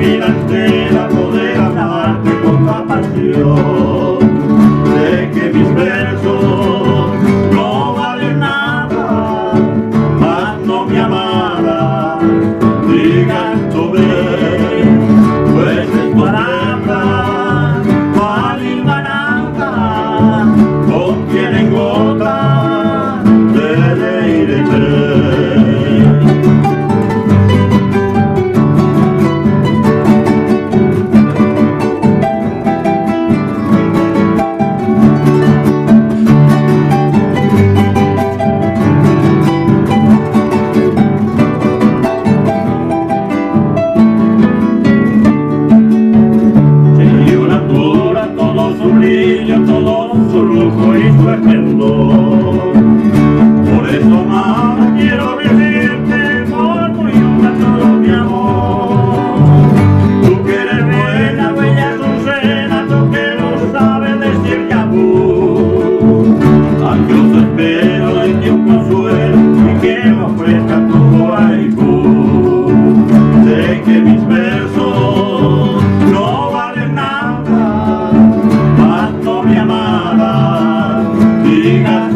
vida entera poder amarte con la pasión. Sé que mis versos no valen nada, mas no mi amada digan sobre, pues es barata, valen barata, contienen gotas de leire. Todo su lujo y su esplendor. Por eso, amada, quiero decirte con muy honra todo mi amor. Tú que eres buena, bella, dulcera, tú que no sabes decir yabú. Aquí os espero en ti un consuelo y que me ofrezca tu haiku. Sé que mis versos no valen nada, mi amada, digas